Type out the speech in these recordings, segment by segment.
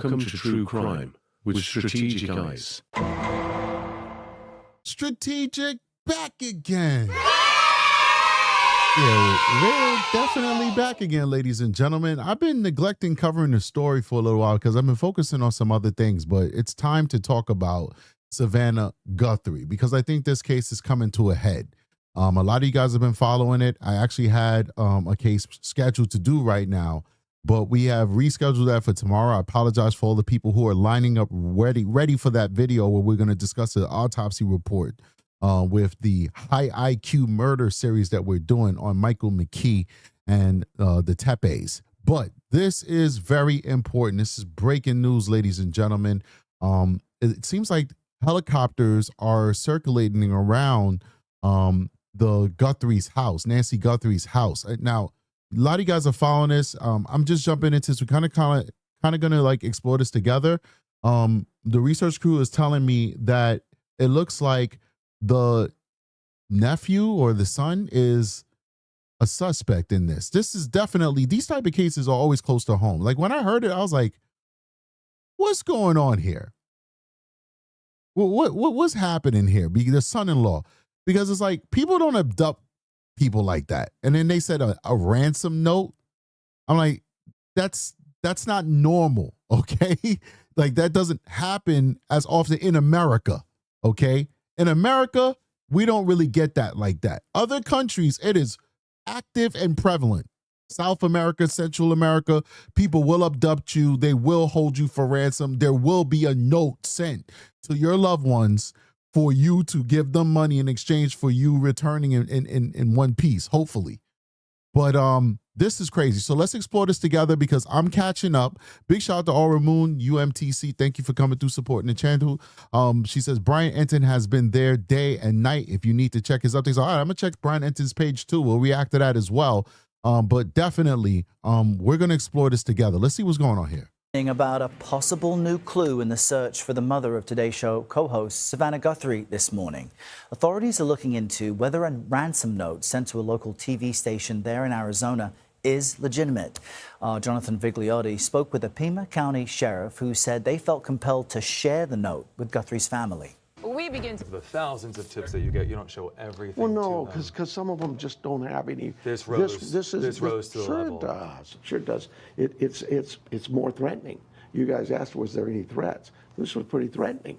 Welcome to True Crime with Strategic Eyes. Strategic back again. Yeah, we're definitely back again, ladies and gentlemen. I've been neglecting covering the story for a little while because I've been focusing on some other things, but it's time to talk about Savannah Guthrie because I think this case is coming to a head. A lot of you guys have been following it. I actually had a case scheduled to do right now, but we have rescheduled that for tomorrow. I apologize for all the people who are lining up ready for that video where we're going to discuss the autopsy report with the high IQ murder series that we're doing on Michael McKee and the Tepes. But this is very important. This is breaking news, ladies and gentlemen. It seems like helicopters are circulating around the Guthrie's house, Nancy Guthrie's house. Now, a lot of you guys are following this. I'm just jumping into this. We're kind of gonna like explore this together. The research crew is telling me that it looks like the nephew or the son is a suspect in this. This is definitely, these type of cases are always close to home. Like when I heard it, I was like, what's going on here? What's happening here? The son-in-law, because it's like people don't abduct people like that. And then they said a ransom note. I'm like, that's not normal. Okay. Like that doesn't happen as often in America. Okay. In America, we don't really get that like that. Other countries, it is active and prevalent. South America, Central America, people will abduct you. They will hold you for ransom. There will be a note sent to your loved ones for you to give them money in exchange for you returning in one piece, hopefully. But this is crazy. So let's explore this together because I'm catching up. Big shout out to Aura Moon, UMTC. Thank you for coming through supporting the channel. She says Brian Enton has been there day and night. If you need to check his updates, all right, I'm gonna check Brian Enton's page too. We'll react to that as well. But definitely, we're gonna explore this together. Let's see what's going on here. About a possible new clue in the search for the mother of Today's Show co-host Savannah Guthrie this morning. Authorities are looking into whether a ransom note sent to a local TV station there in Arizona is legitimate. Jonathan Vigliotti spoke with a Pima County sheriff who said they felt compelled to share the note with Guthrie's family. We begin to... The thousands of tips that you get, you don't show everything. Well, no, because some of them just don't have any. This rose to the level. Sure does. It's more threatening. You guys asked, was there any threats? This was pretty threatening.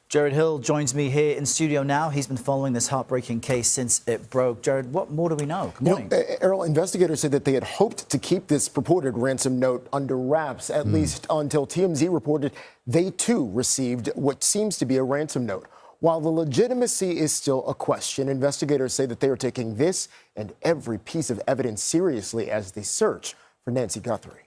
Jared Hill joins me here in studio now. He's been following this heartbreaking case since it broke. Jared, what more do we know? Good morning. Errol, investigators said that they had hoped to keep this purported ransom note under wraps, at least until TMZ reported they too received what seems to be a ransom note. While the legitimacy is still a question, investigators say that they are taking this and every piece of evidence seriously as they search for Nancy Guthrie.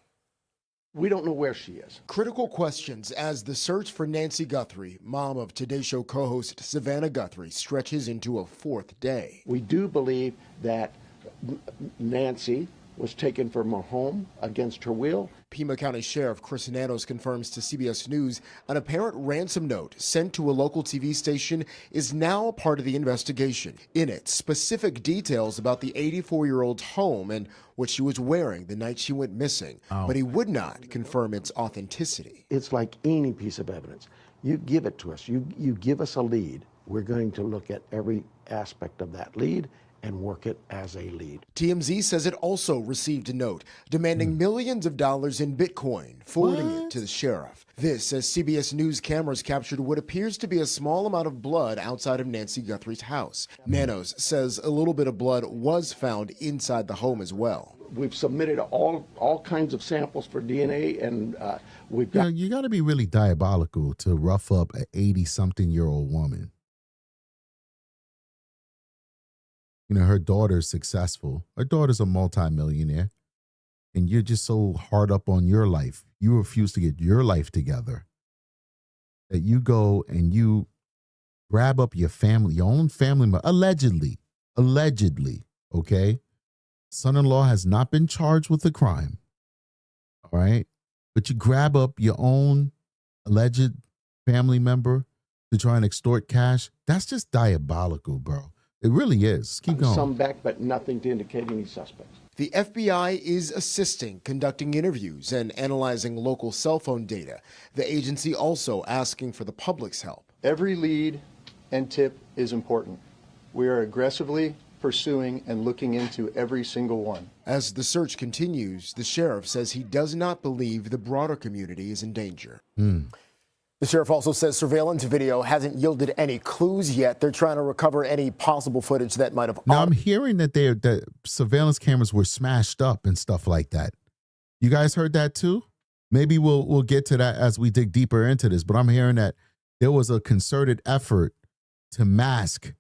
We don't know where she is. Critical questions as the search for Nancy Guthrie, mom of Today Show co-host Savannah Guthrie, stretches into a fourth day. We do believe that Nancy was taken from her home against her will. Pima County Sheriff Chris Nanos confirms to CBS News an apparent ransom note sent to a local TV station is now a part of the investigation. In it, specific details about the 84-year-old's home and what she was wearing the night she went missing. But he would not confirm its authenticity. It's like any piece of evidence. You give it to us. You give us a lead. We're going to look at every aspect of that lead and work it as a lead. TMZ says it also received a note demanding millions of dollars in Bitcoin, forwarding it to the sheriff. This as CBS News cameras captured what appears to be a small amount of blood outside of Nancy Guthrie's house. Nanos says a little bit of blood was found inside the home as well. We've submitted all kinds of samples for DNA, and we've got... You got to be really diabolical to rough up an 80-something-year-old woman. You know, her daughter's successful. Her daughter's a multimillionaire. And you're just so hard up on your life. You refuse to get your life together. That you go and you grab up your family, your own family, allegedly, okay? Son-in-law has not been charged with a crime. All right? But you grab up your own alleged family member to try and extort cash. That's just diabolical, bro. It really is. Keep going. Some back, but nothing to indicate any suspects. The FBI is assisting, conducting interviews, and analyzing local cell phone data. The agency also asking for the public's help. Every lead and tip is important. We are aggressively pursuing and looking into every single one. As the search continues, the sheriff says he does not believe the broader community is in danger. The sheriff also says surveillance video hasn't yielded any clues yet. They're trying to recover any possible footage that might have. Now I'm hearing that surveillance cameras were smashed up and stuff like that. You guys heard that too? Maybe we'll get to that as we dig deeper into this. But I'm hearing that there was a concerted effort to mask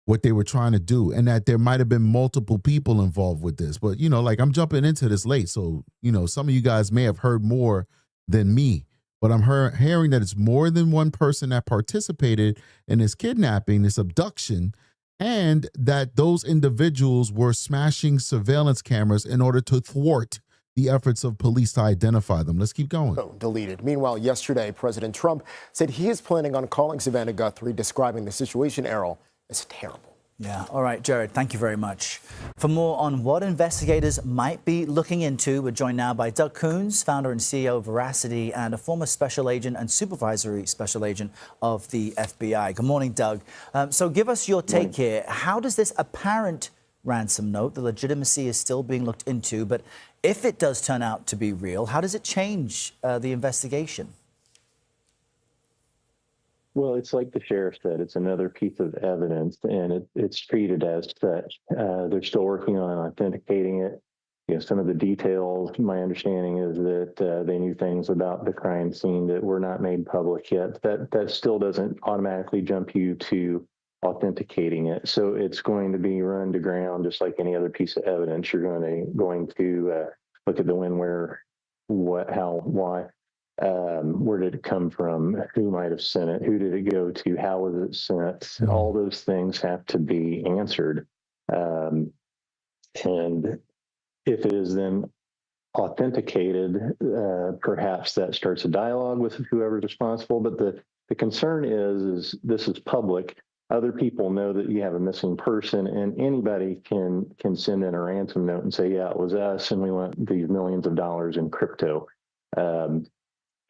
what they were trying to do, and that there might have been multiple people involved with this. But like I'm jumping into this late, so some of you guys may have heard more than me. But I'm hearing that it's more than one person that participated in this kidnapping, this abduction, and that those individuals were smashing surveillance cameras in order to thwart the efforts of police to identify them. Let's keep going. Deleted. Meanwhile, yesterday, President Trump said he is planning on calling Savannah Guthrie, describing the situation, Errol, as terrible. Yeah. All right, Jared, thank you very much. For more on what investigators might be looking into, we're joined now by Doug Coons, founder and CEO of Veracity and a former special agent and supervisory special agent of the FBI. Good morning, Doug. So give us your take here. How does this apparent ransom note, the legitimacy is still being looked into, but if it does turn out to be real, how does it change the investigation? Well, it's like the sheriff said, it's another piece of evidence, and it's treated as such. They're still working on authenticating it. Some of the details, my understanding is that they knew things about the crime scene that were not made public yet. That still doesn't automatically jump you to authenticating it. So it's going to be run to ground just like any other piece of evidence. You're going to look at the when, where, what, how, why. Where did it come from? Who might have sent it? Who did it go to? How was it sent? All those things have to be answered. And if it is then authenticated, perhaps that starts a dialogue with whoever's responsible. But the concern is this is public. Other people know that you have a missing person, and anybody can send in a ransom note and say, yeah, it was us, and we want these millions of dollars in crypto.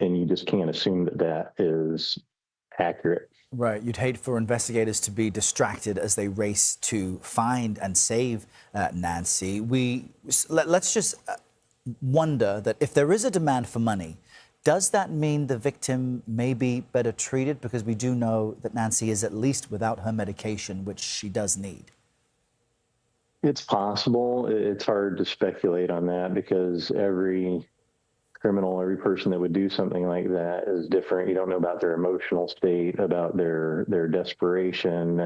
And you just can't assume that is accurate. Right. You'd hate for investigators to be distracted as they race to find and save Nancy. Let's just wonder that if there is a demand for money, does that mean the victim may be better treated? Because we do know that Nancy is at least without her medication, which she does need. It's possible. It's hard to speculate on that because every criminal, every person that would do something like that is different. You don't know about their emotional state, about their desperation.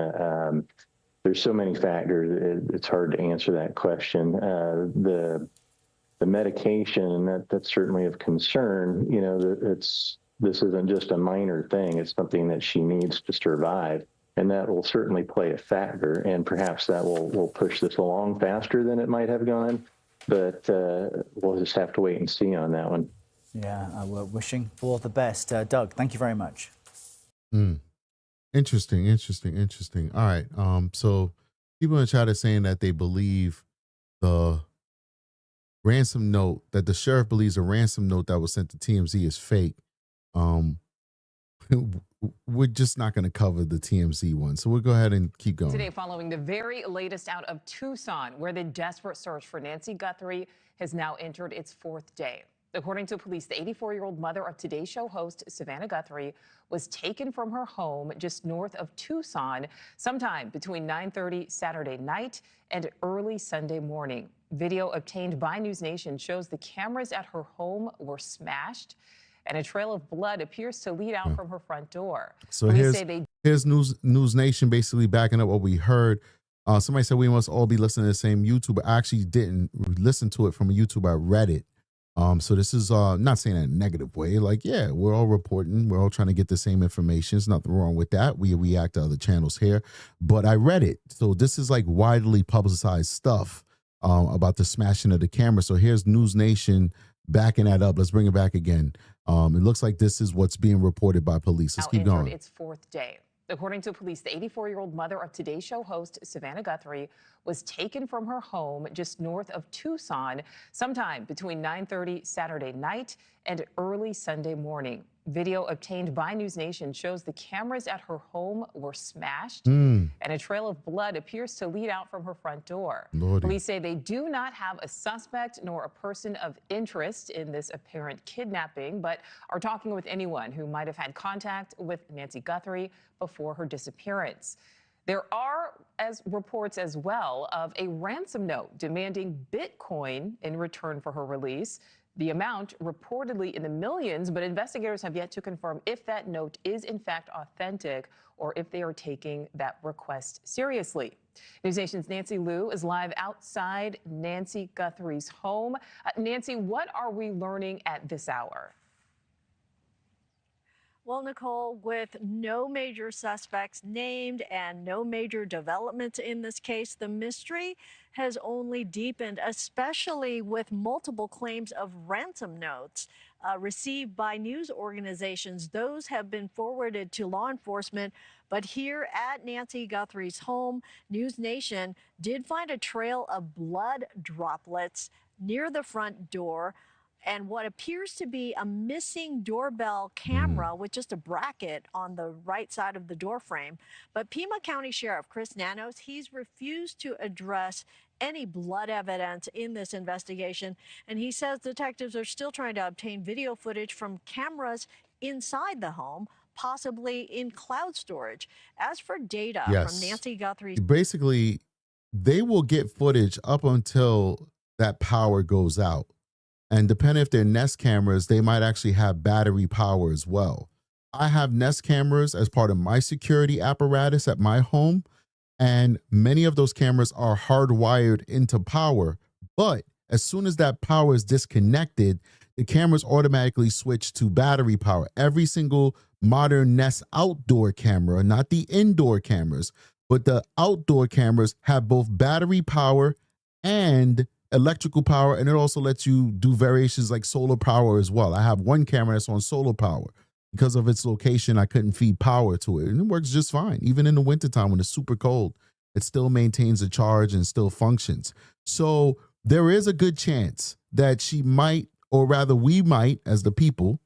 There's so many factors. It's hard to answer that question. The medication, that's certainly of concern. This isn't just a minor thing. It's something that she needs to survive. And that will certainly play a factor. And perhaps that will push this along faster than it might have gone. But we'll just have to wait and see on that one. Yeah, we're wishing for the best. Doug, thank you very much. Interesting. All right. So people in the chat are saying that they believe the ransom note, that the sheriff believes a ransom note that was sent to TMZ is fake. We're just not going to cover the TMZ one. So we'll go ahead and keep going. Today, following the very latest out of Tucson, where the desperate search for Nancy Guthrie has now entered its fourth day. According to police, the 84-year-old mother of Today Show host Savannah Guthrie was taken from her home just north of Tucson sometime between 9:30 Saturday night and early Sunday morning. Video obtained by News Nation shows the cameras at her home were smashed, and a trail of blood appears to lead out from her front door. So here's News Nation basically backing up what we heard. Somebody said we must all be listening to the same YouTuber. I actually didn't listen to it from a YouTuber. I read it. So this is not saying in a negative way. Like, yeah, we're all reporting. We're all trying to get the same information. There's nothing wrong with that. We react to other channels here. But I read it. So this is like widely publicized stuff about the smashing of the camera. So here's News Nation backing that up. Let's bring it back again. It looks like this is what's being reported by police. Let's keep going. Its fourth day. According to police, the 84-year-old mother of Today Show host Savannah Guthrie was taken from her home just north of Tucson sometime between 9:30 Saturday night and early Sunday morning. Video obtained by News Nation shows the cameras at her home were smashed and a trail of blood appears to lead out from her front door. Lordy. Police say they do not have a suspect nor a person of interest in this apparent kidnapping, but are talking with anyone who might have had contact with Nancy Guthrie before her disappearance. There are reports as well of a ransom note demanding Bitcoin in return for her release. The amount reportedly in the millions, but investigators have yet to confirm if that note is in fact authentic or if they are taking that request seriously. News Nation's Nancy Liu is live outside Nancy Guthrie's home. Nancy, what are we learning at this hour? Well, Nicole, with no major suspects named and no major developments in this case, the mystery has only deepened, especially with multiple claims of ransom notes received by news organizations. Those have been forwarded to law enforcement. But here at Nancy Guthrie's home, News Nation did find a trail of blood droplets near the front door and what appears to be a missing doorbell camera with just a bracket on the right side of the door frame. But Pima County Sheriff Chris Nanos, he's refused to address any blood evidence in this investigation. And he says detectives are still trying to obtain video footage from cameras inside the home, possibly in cloud storage. As for data from Nancy Guthrie's... Basically, they will get footage up until that power goes out. And depending if they're Nest cameras, they might actually have battery power as well. I have Nest cameras as part of my security apparatus at my home, and many of those cameras are hardwired into power. But as soon as that power is disconnected, the cameras automatically switch to battery power. Every single modern Nest outdoor camera, not the indoor cameras, but the outdoor cameras have both battery power and electrical power, and it also lets you do variations like solar power as well. I have one camera that's on solar power. Because of its location, I couldn't feed power to it, and it works just fine. Even in the wintertime when it's super cold, it still maintains a charge and still functions. So there is a good chance that she might, or rather we might, as the people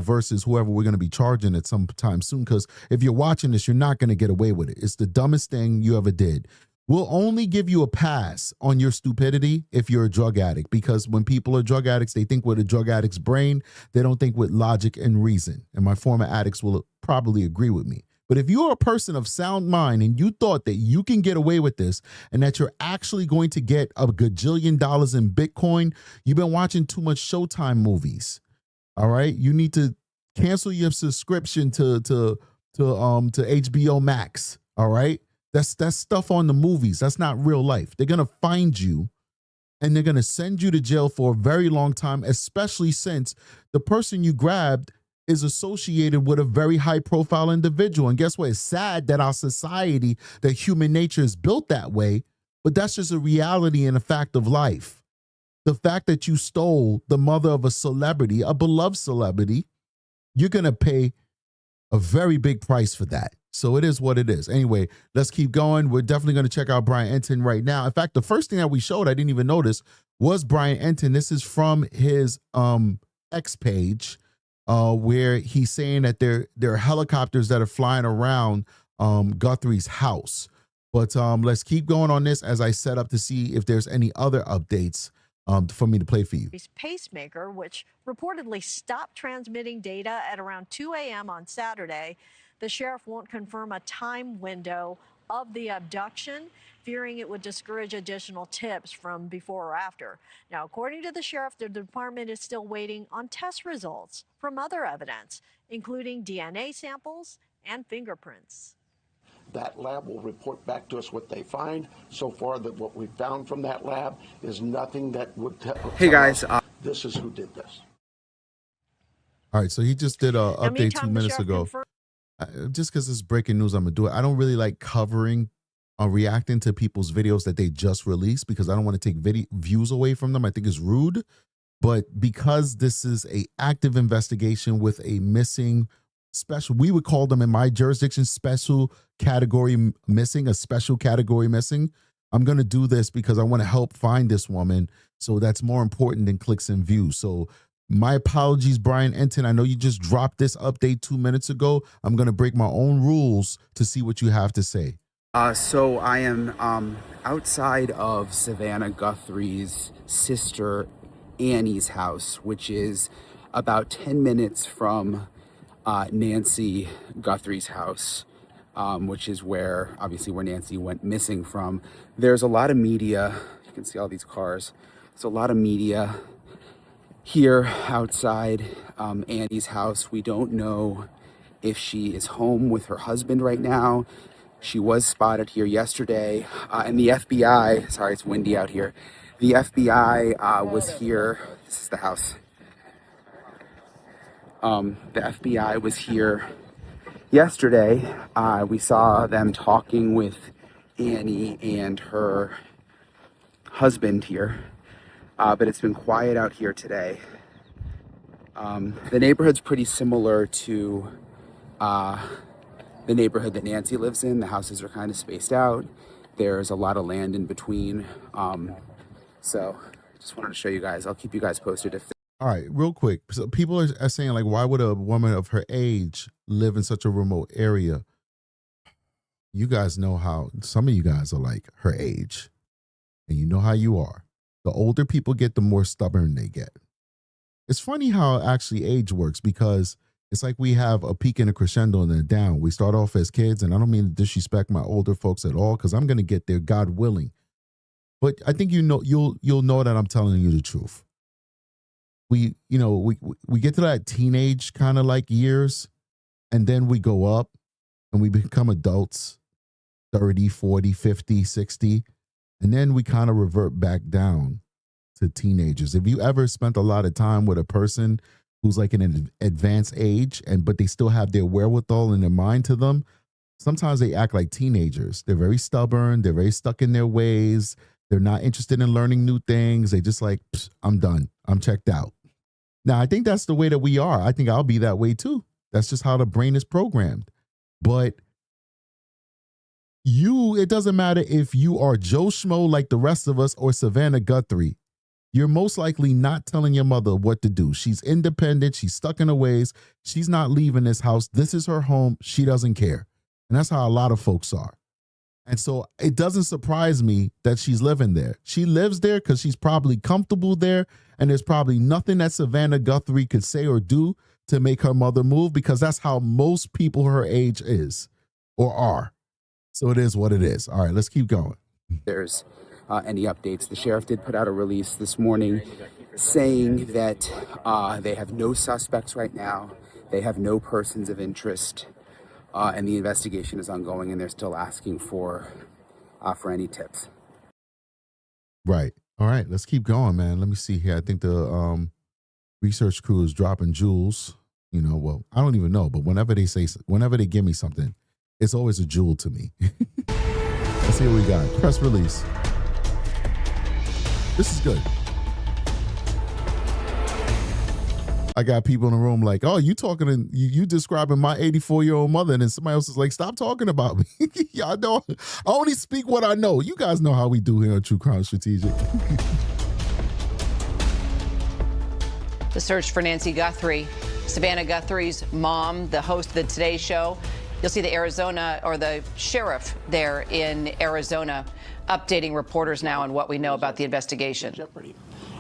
versus whoever we're going to be charging at some time soon, because if you're watching this, you're not going to get away with it. It's the dumbest thing you ever did. We'll only give you a pass on your stupidity if you're a drug addict, because when people are drug addicts, they think with a drug addict's brain. They don't think with logic and reason. And my former addicts will probably agree with me. But if you're a person of sound mind and you thought that you can get away with this and that you're actually going to get a gajillion dollars in Bitcoin, you've been watching too much Showtime movies. All right. You need to cancel your subscription to HBO Max. All right. That's stuff on the movies. That's not real life. They're going to find you and they're going to send you to jail for a very long time, especially since the person you grabbed is associated with a very high profile individual. And guess what? It's sad that our society, that human nature is built that way, but that's just a reality and a fact of life. The fact that you stole the mother of a celebrity, a beloved celebrity, you're going to pay a very big price for that. So it is what it is. Anyway, let's keep going. We're definitely going to check out Brian Enton right now. In fact, the first thing that we showed, I didn't even notice, was Brian Enton. This is from his X page, where he's saying that there are helicopters that are flying around Guthrie's house. But let's keep going on this as I set up to see if there's any other updates for me to play for you. Pacemaker, which reportedly stopped transmitting data at around 2 a.m. on Saturday. The sheriff won't confirm a time window of the abduction, fearing it would discourage additional tips from before or after. Now, according to the sheriff, the department is still waiting on test results from other evidence, including DNA samples and fingerprints. That lab will report back to us what they find. So far, that what we found from that lab is nothing that would tell us this is who did this. All right, so he just did an update 2 minutes ago. Just because it's breaking news, I'm going to do it. I don't really like covering reacting to people's videos that they just released because I don't want to take views away from them. I think it's rude. But because this is an active investigation with a missing special, we would call them in my jurisdiction, special category missing, a special category missing. I'm going to do this because I want to help find this woman. So that's more important than clicks and views. So my apologies, Brian Enton. I know you just dropped this update 2 minutes ago. I'm going to break my own rules to see what you have to say. So I am outside of Savannah Guthrie's sister Annie's house, which is about 10 minutes from Nancy Guthrie's house, which is where Nancy went missing from. There's a lot of media. You can see all these cars. There's a lot of media here outside Annie's house. We don't know if she is home with her husband right now. She was spotted here yesterday, and the FBI, sorry, it's windy out here. The FBI was here. This is the house. The FBI was here yesterday. We saw them talking with Annie and her husband here, but it's been quiet out here today. The neighborhood's pretty similar to the neighborhood that Nancy lives in. The houses are kind of spaced out. There's a lot of land in between. So just wanted to show you guys. I'll keep you guys posted. All right, real quick. So people are saying, like, why would a woman of her age live in such a remote area? You guys know how some of you guys are like her age, and you know how you are. The older people get, the more stubborn they get. It's funny how actually age works, because it's like we have a peak and a crescendo and then a down. We start off as kids, and I don't mean to disrespect my older folks at all, because I'm going to get there, God willing. But I think you'll know that I'm telling you the truth. We get to that teenage kind of like years, and then we go up and we become adults, 30, 40, 50, 60, and then we kind of revert back down to teenagers. If you ever spent a lot of time with a person who's like in an advanced age, but they still have their wherewithal and their mind to them, sometimes they act like teenagers. They're very stubborn. They're very stuck in their ways. They're not interested in learning new things. They just like, I'm done. I'm checked out. Now, I think that's the way that we are. I think I'll be that way too. That's just how the brain is programmed. But it doesn't matter if you are Joe Schmo like the rest of us or Savannah Guthrie. You're most likely not telling your mother what to do. She's independent. She's stuck in her ways. She's not leaving this house. This is her home. She doesn't care. And that's how a lot of folks are. And so it doesn't surprise me that she's living there. She lives there because she's probably comfortable there. And there's probably nothing that Savannah Guthrie could say or do to make her mother move, because that's how most people her age is or are. So it is what it is. All right, let's keep going. There's any updates. The sheriff did put out a release this morning saying that they have no suspects right now. They have no persons of interest. And the investigation is ongoing, and they're still asking for any tips. Right. All right. Let's keep going, man. Let me see here. I think the research crew is dropping jewels. Well, I don't even know, but whenever they give me something, it's always a jewel to me. Let's see what we got. Press release. This is good. I got people in the room like, oh, you describing my 84-year-old mother, and then somebody else is like, stop talking about me. Y'all know, I only speak what I know. You guys know how we do here on True Crime Strategic. The search for Nancy Guthrie, Savannah Guthrie's mom, the host of the Today Show. You'll see the sheriff there in Arizona updating reporters now on what we know about the investigation. Jeopardy.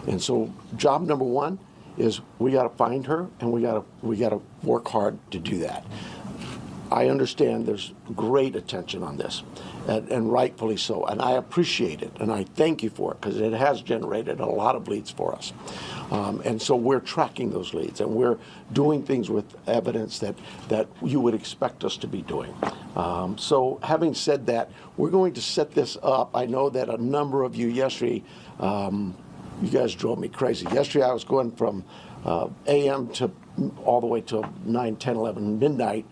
And so job number one is we got to find her, and we got to work hard to do that. I understand there's great attention on this, and rightfully so, and I appreciate it, and I thank you for it, because it has generated a lot of leads for us. And so we're tracking those leads, and we're doing things with evidence that you would expect us to be doing. So having said that, we're going to set this up. I know that a number of you yesterday, you guys drove me crazy. Yesterday I was going from a.m. to all the way till 9, 10, 11, midnight,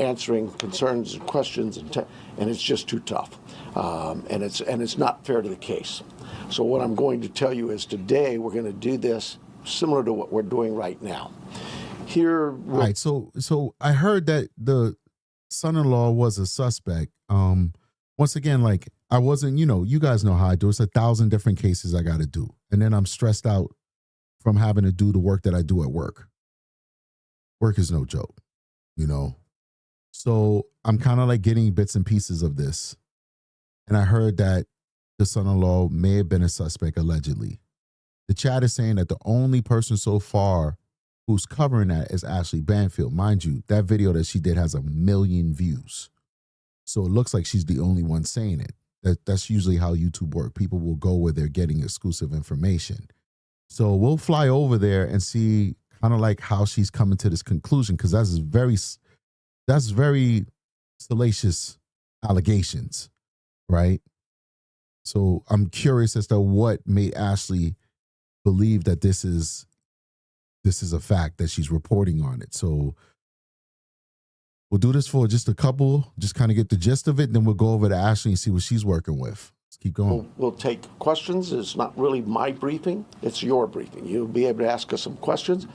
answering concerns and questions, and it's just too tough. And it's not fair to the case. So what I'm going to tell you is today we're going to do this similar to what we're doing right now. Here, all right. So I heard that the son-in-law was a suspect. Once again, like I wasn't, you guys know how I do. It's 1,000 different cases I got to do, and then I'm stressed out from having to do the work that I do at work. Work is no joke, So I'm kind of like getting bits and pieces of this, and I heard that the son-in-law may have been a suspect allegedly. The chat is saying that the only person so far who's covering that is Ashley Banfield. Mind you, that video that she did has 1 million views. So it looks like she's the only one saying it. That's usually how YouTube works. People will go where they're getting exclusive information. So we'll fly over there and see kind of like how she's coming to this conclusion, because that's very salacious allegations, right? So I'm curious as to what made Ashley believe that this is a fact, that she's reporting on it. So we'll do this for just a couple, just kind of get the gist of it, and then we'll go over to Ashley and see what she's working with. Let's keep going. We'll take questions. It's not really my briefing. It's your briefing. You'll be able to ask us some questions.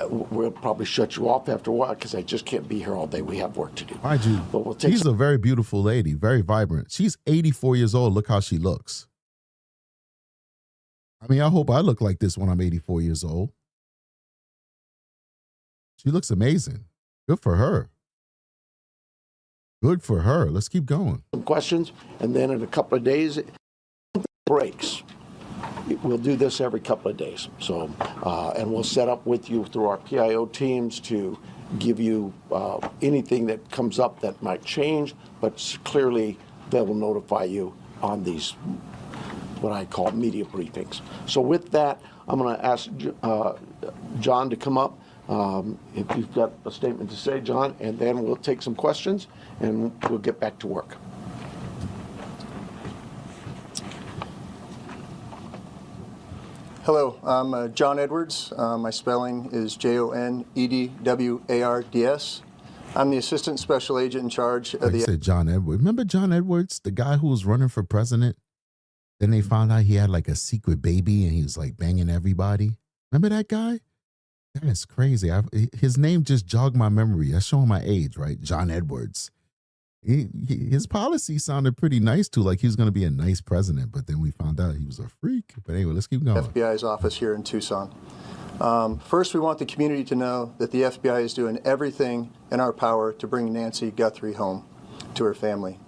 We'll probably shut you off after a while because I just can't be here all day. We have work to do. Mind you, but she's a very beautiful lady, very vibrant. She's 84 years old. Look how she looks. I mean, I hope I look like this when I'm 84 years old. She looks amazing. Good for her. Good for her. Let's keep going. Some questions, and then in a couple of days, breaks. We'll do this every couple of days. So, and we'll set up with you through our PIO teams to give you anything that comes up that might change, but clearly they will notify you on these, what I call media briefings. So with that, I'm going to ask John to come up. If you've got a statement to say, John, and then we'll take some questions and we'll get back to work. Hello, I'm John Edwards. My spelling is JONEDWARDS. I'm the Assistant Special Agent in charge of the... said John Edwards. Remember John Edwards, the guy who was running for president? Then they found out he had like a secret baby and he was like banging everybody. Remember that guy? That is crazy. His name just jogged my memory. That's showing my age, right? John Edwards. His policy sounded pretty nice too, like he was going to be a nice president, but then we found out he was a freak. But anyway, let's keep going. FBI's office here in Tucson. First, we want the community to know that the FBI is doing everything in our power to bring Nancy Guthrie home to her family.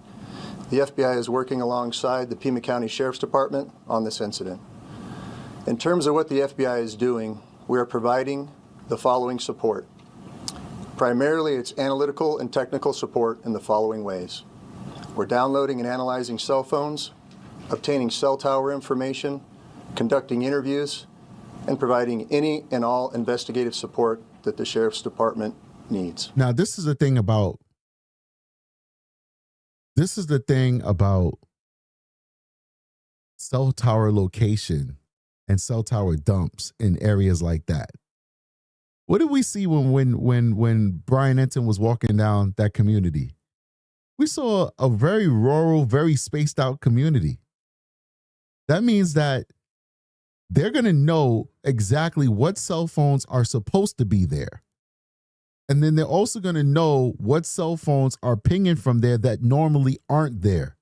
The FBI is working alongside the Pima County Sheriff's Department on this incident. In terms of what the FBI is doing, we are providing the following support. Primarily, it's analytical and technical support in the following ways. We're downloading and analyzing cell phones, obtaining cell tower information, conducting interviews, and providing any and all investigative support that the Sheriff's Department needs. Now, this is the thing about cell tower location and cell tower dumps in areas like that. What did we see when Brian Enton was walking down that community? We saw a very rural, very spaced out community. That means that they're going to know exactly what cell phones are supposed to be there. And then they're also going to know what cell phones are pinging from there that normally aren't there.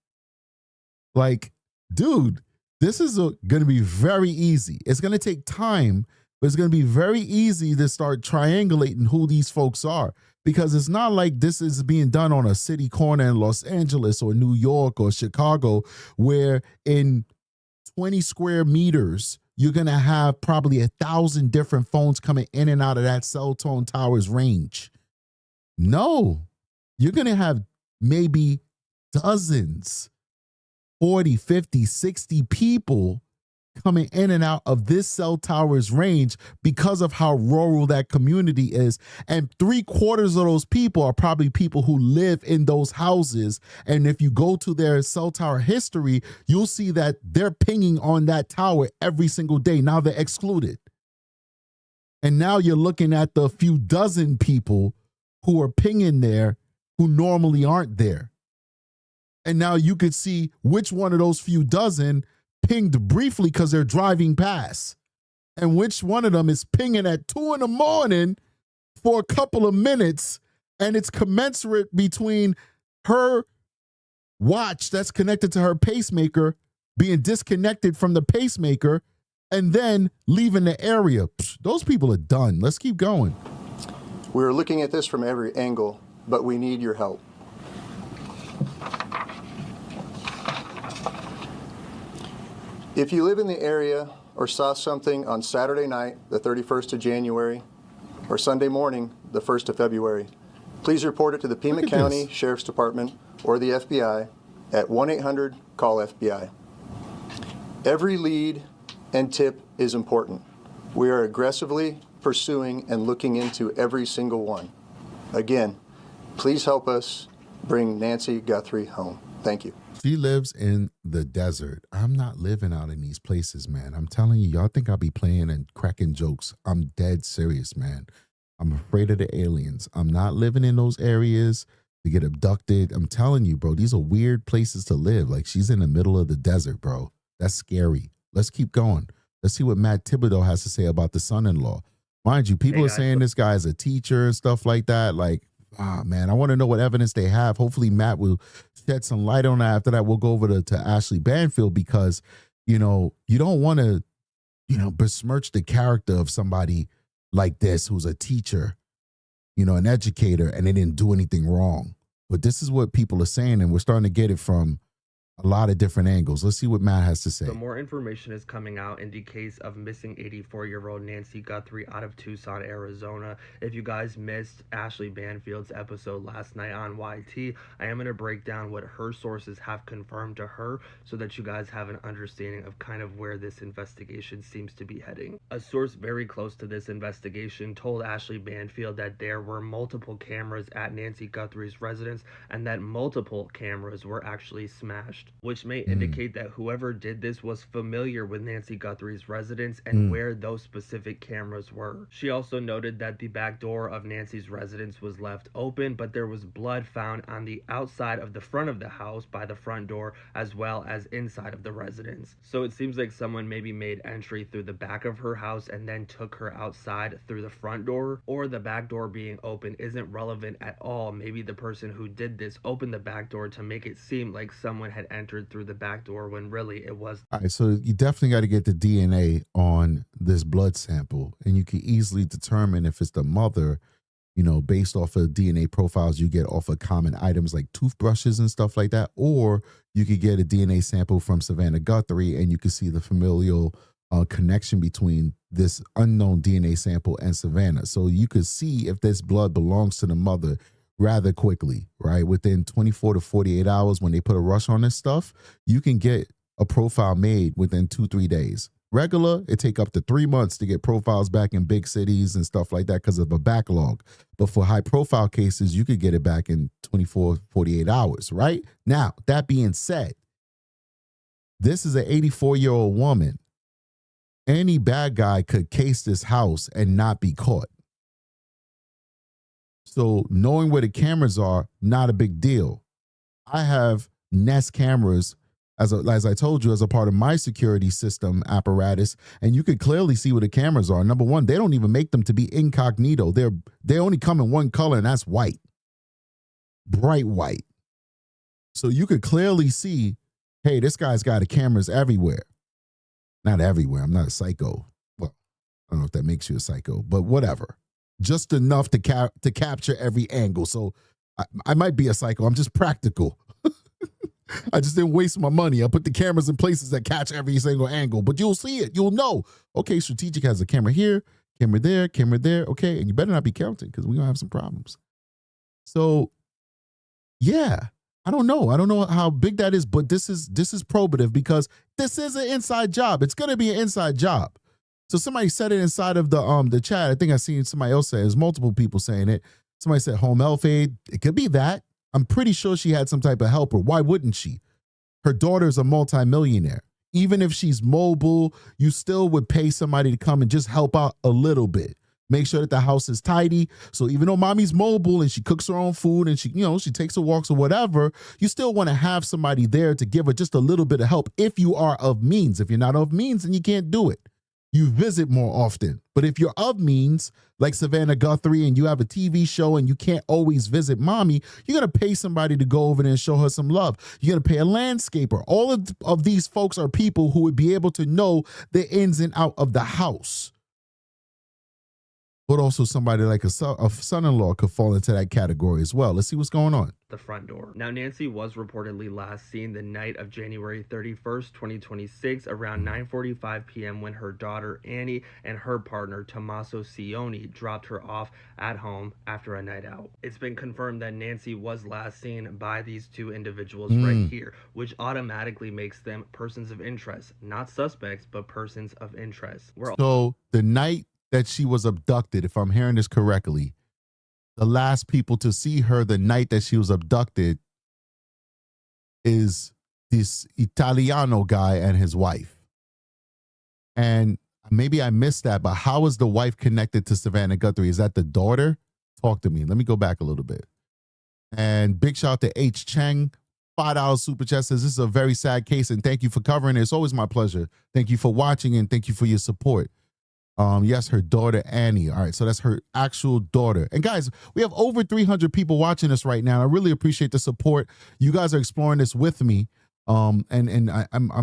Like, dude, this is going to be very easy. It's going to take time, but it's going to be very easy to start triangulating who these folks are, because it's not like this is being done on a city corner in Los Angeles or New York or Chicago, where in 20 square meters, you're going to have probably 1,000 different phones coming in and out of that cell phone tower's range. No, you're going to have maybe dozens, 40, 50, 60 people coming in and out of this cell tower's range because of how rural that community is. And 3/4 of those people are probably people who live in those houses. And if you go to their cell tower history, you'll see that they're pinging on that tower every single day. Now they're excluded. And now you're looking at the few dozen people who are pinging there who normally aren't there. And now you could see which one of those few dozen pinged briefly because they're driving past, and which one of them is pinging at 2 a.m. for a couple of minutes, and it's commensurate between her watch that's connected to her pacemaker being disconnected from the pacemaker and then leaving the area. Psh, those people are done. Let's keep going. We are looking at this from every angle, but we need your help. If you live in the area or saw something on Saturday night, the 31st of January, or Sunday morning, the 1st of February, please report it to the Pima County Sheriff's Department or the FBI at 1-800-CALL-FBI. Every lead and tip is important. We are aggressively pursuing and looking into every single one. Again, please help us bring Nancy Guthrie home. Thank you. She lives in the desert. I'm not living out in these places, man. I'm telling you, y'all think I'll be playing and cracking jokes. I'm dead serious, man. I'm afraid of the aliens. I'm not living in those areas to get abducted. I'm telling you, bro, these are weird places to live. Like, she's in the middle of the desert, bro. That's scary. Let's keep going. Let's see what Matt Thibodeau has to say about the son-in-law. Mind you, people are saying this guy is a teacher and stuff like that. Like, man, I want to know what evidence they have. Hopefully Matt will shed some light on that. After that, we'll go over to Ashley Banfield because, you know, you don't want to, you know, besmirch the character of somebody like this who's a teacher, you know, an educator, and they didn't do anything wrong. But this is what people are saying, and we're starting to get it from a lot of different angles. Let's see what Matt has to say. So more information is coming out in the case of missing 84-year-old Nancy Guthrie out of Tucson, Arizona. If you guys missed Ashley Banfield's episode last night on YT, I am going to break down what her sources have confirmed to her so that you guys have an understanding of kind of where this investigation seems to be heading. A source very close to this investigation told Ashley Banfield that there were multiple cameras at Nancy Guthrie's residence and that multiple cameras were actually smashed, which may indicate that whoever did this was familiar with Nancy Guthrie's residence and where those specific cameras were. She also noted that the back door of Nancy's residence was left open, but there was blood found on the outside of the front of the house by the front door as well as inside of the residence. So it seems like someone maybe made entry through the back of her house and then took her outside through the front door, or the back door being open isn't relevant at all. Maybe the person who did this opened the back door to make it seem like someone had entered through the back door when really it was. All right, so you definitely got to get the DNA on this blood sample, and you can easily determine if it's the mother, you know, based off of DNA profiles you get off of common items like toothbrushes and stuff like that, or you could get a DNA sample from Savannah Guthrie, and you can see the familial connection between this unknown DNA sample and Savannah. So you could see if this blood belongs to the mother rather quickly, right? Within 24 to 48 hours, when they put a rush on this stuff, you can get a profile made within 2-3 days. Regular, it take up to 3 months to get profiles back in big cities and stuff like that because of a backlog. But for high profile cases, you could get it back in 24, 48 hours, right? Now, that being said, this is an 84-year-old woman. Any bad guy could case this house and not be caught. So knowing where the cameras are, not a big deal. I have Nest cameras, as I told you, as a part of my security system apparatus, and you could clearly see where the cameras are. Number one, they don't even make them to be incognito. They only come in one color, and that's white. Bright white. So you could clearly see, hey, this guy's got the cameras everywhere. Not everywhere. I'm not a psycho. Well, I don't know if that makes you a psycho, but whatever. Just enough to capture every angle. So I might be a psycho. I'm just practical. I just didn't waste my money. I put the cameras in places that catch every single angle. But you'll see it. You'll know. Okay, Strategic has a camera here, camera there, camera there. Okay, and you better not be counting because we're going to have some problems. So, yeah, I don't know. I don't know how big that is, but this is probative because this is an inside job. It's going to be an inside job. So somebody said it inside of the chat. I think I seen somebody else say it. There's multiple people saying it. Somebody said home health aide. It could be that. I'm pretty sure she had some type of helper. Why wouldn't she? Her daughter's a multimillionaire. Even if she's mobile, you still would pay somebody to come and just help out a little bit. Make sure that the house is tidy. So even though mommy's mobile and she cooks her own food and she takes her walks or whatever, you still want to have somebody there to give her just a little bit of help if you are of means. If you're not of means, then you can't do it. you visit more often. But if you're of means, like Savannah Guthrie, and you have a TV show and you can't always visit mommy, you're going to pay somebody to go over there and show her some love. You're going to pay a landscaper. All of these folks are people who would be able to know the ins and out of the house. But also somebody like a son-in-law could fall into that category as well. Let's see what's going on. The front door. Now, Nancy was reportedly last seen the night of January 31st, 2026, around 9:45 p.m. when her daughter Annie and her partner Tommaso Cioni dropped her off at home after a night out. It's been confirmed that Nancy was last seen by these two individuals right here, which automatically makes them persons of interest, not suspects, but persons of interest. So the night that she was abducted, if I'm hearing this correctly, the last people to see her the night that she was abducted is this Italiano guy and his wife. And maybe I missed that, but how is the wife connected to Savannah Guthrie? Is that the daughter? Talk to me. Let me go back a little bit. And big shout out to H. Cheng. $5 super chat says, this is a very sad case, and thank you for covering it. It's always my pleasure. Thank you for watching, and thank you for your support. Yes, her daughter, Annie. All right, so that's her actual daughter. And guys, we have over 300 people watching us right now. I really appreciate the support. You guys are exploring this with me. I'm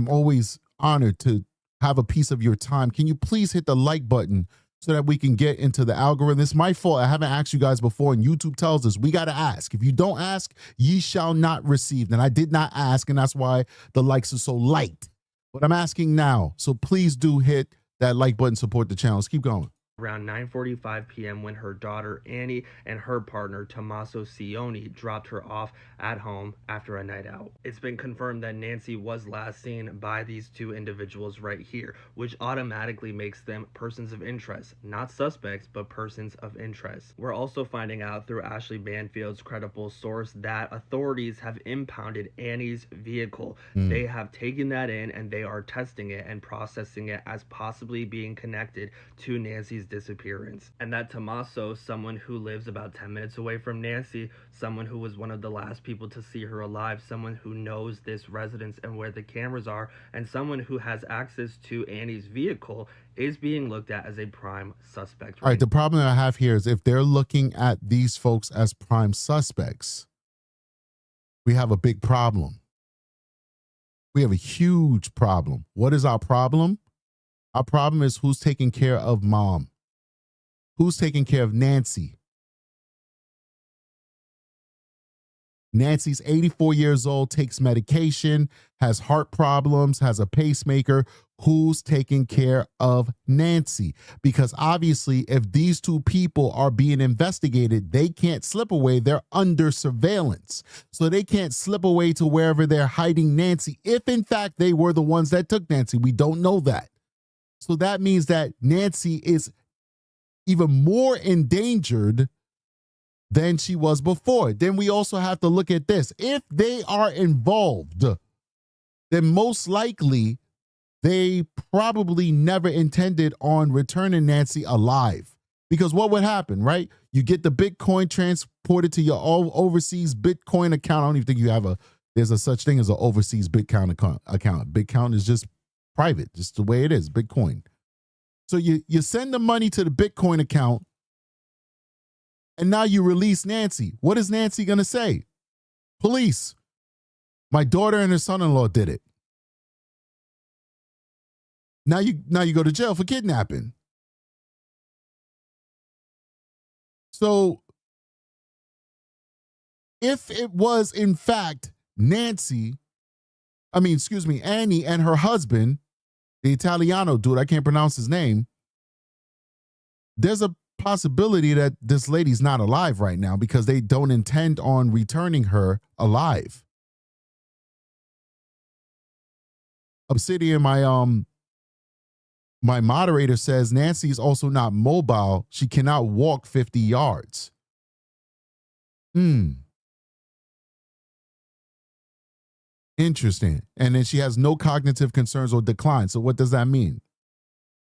always honored to have a piece of your time. Can you please hit the like button so that we can get into the algorithm? It's my fault. I haven't asked you guys before, and YouTube tells us we got to ask. If you don't ask, ye shall not receive. And I did not ask, and that's why the likes are so light. But I'm asking now, so please do hit that like button, support the channel. Let's keep going. Around 9:45 p.m. when her daughter Annie and her partner Tommaso Cioni dropped her off at home after a night out. It's been confirmed that Nancy was last seen by these two individuals right here, which automatically makes them persons of interest, not suspects, but persons of interest. We're also finding out through Ashley Banfield's credible source that authorities have impounded Annie's vehicle. They have taken that in and they are testing it and processing it as possibly being connected to Nancy's disappearance. And that Tommaso, someone who lives about 10 minutes away from Nancy, someone who was one of the last people to see her alive, someone who knows this residence and where the cameras are, and someone who has access to Annie's vehicle, is being looked at as a prime suspect. All right, the problem that I have here is if they're looking at these folks as prime suspects, we have a big problem. We have a huge problem. What is our problem? Our problem is who's taking care of mom? Who's taking care of Nancy? Nancy's 84 years old, takes medication, has heart problems, has a pacemaker. Who's taking care of Nancy? Because obviously, if these two people are being investigated, they can't slip away. They're under surveillance. So they can't slip away to wherever they're hiding Nancy, if in fact they were the ones that took Nancy. We don't know that. So that means that Nancy is even more endangered than she was before. Then we also have to look at this. If they are involved, then most likely they probably never intended on returning Nancy alive. Because what would happen, right? You get the Bitcoin transported to your overseas Bitcoin account. I don't even think there's a such thing as an overseas Bitcoin account. Bitcoin is just private, just the way it is, Bitcoin. So you send the money to the Bitcoin account, and now you release Nancy. What is Nancy going to say? Police, my daughter and her son-in-law did it. Now you go to jail for kidnapping. So if it was in fact Annie and her husband, the Italiano dude, I can't pronounce his name, there's a possibility that this lady's not alive right now because they don't intend on returning her alive. Obsidian, my moderator says Nancy's also not mobile. She cannot walk 50 yards. Interesting. And then she has no cognitive concerns or decline. So what does that mean?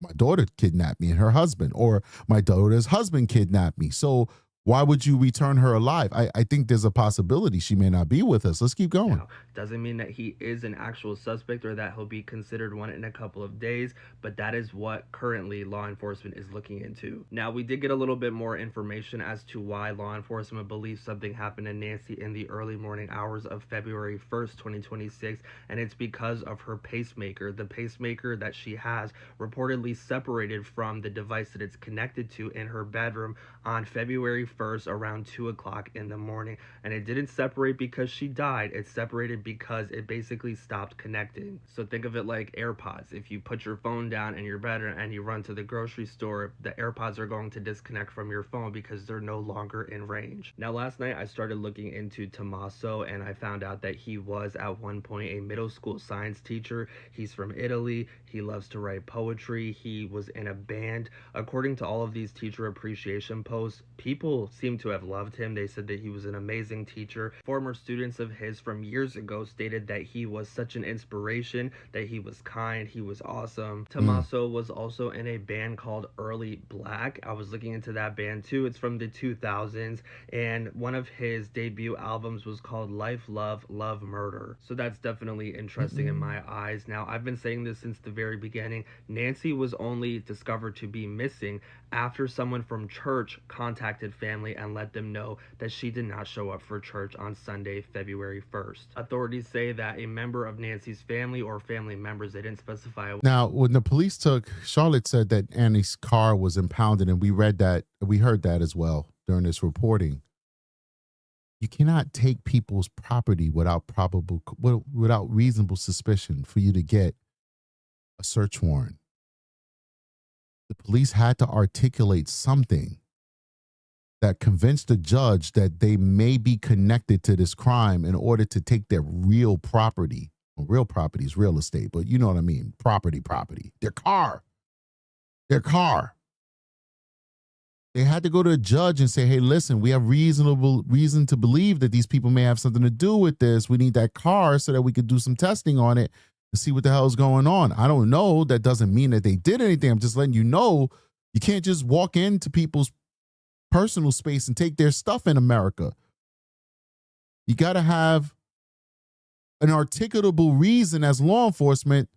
My daughter kidnapped me and her husband, or my daughter's husband kidnapped me. So why would you return her alive? I think there's a possibility she may not be with us. Let's keep going. Now, doesn't mean that he is an actual suspect or that he'll be considered one in a couple of days, but that is what currently law enforcement is looking into. Now, we did get a little bit more information as to why law enforcement believes something happened to Nancy in the early morning hours of February 1st, 2026, and it's because of her pacemaker. The pacemaker that she has reportedly separated from the device that it's connected to in her bedroom on February 1st around 2 o'clock in the morning, and it didn't separate because she died. It separated because it basically stopped connecting. So think of it like AirPods. If you put your phone down in your bed and you run to the grocery store, the AirPods are going to disconnect from your phone because they're no longer in range. Now, last night I started looking into Tommaso, and I found out that he was at one point a middle school science teacher. He's from Italy. He loves to write poetry. He was in a band. According to all of these teacher appreciation posts, people seem to have loved him. They said that he was an amazing teacher. Former students of his from years ago stated that he was such an inspiration, that he was kind, he was awesome. Tommaso was also in a band called Early Black. I was looking into that band too. It's from the 2000s, and one of his debut albums was called Life, Love, Love, Murder. So that's definitely interesting in my eyes. Now, I've been saying this since the very beginning. Nancy was only discovered to be missing after someone from church contacted family and let them know that she did not show up for church on Sunday, February 1st. Authorities say that a member of Nancy's family or family members, they didn't specify. Now, when the police took, Charlotte said that Annie's car was impounded, and we heard that as well during this reporting. You cannot take people's property without reasonable suspicion for you to get a search warrant. The police had to articulate something that convinced the judge that they may be connected to this crime in order to take their real property. Well, real property is real estate, but you know what I mean. Property. Their car. They had to go to a judge and say, hey, listen, we have reasonable reason to believe that these people may have something to do with this. We need that car so that we could do some testing on it to see what the hell is going on. I don't know. That doesn't mean that they did anything. I'm just letting you know you can't just walk into people's personal space and take their stuff in America. You got to have an articulable reason as law enforcement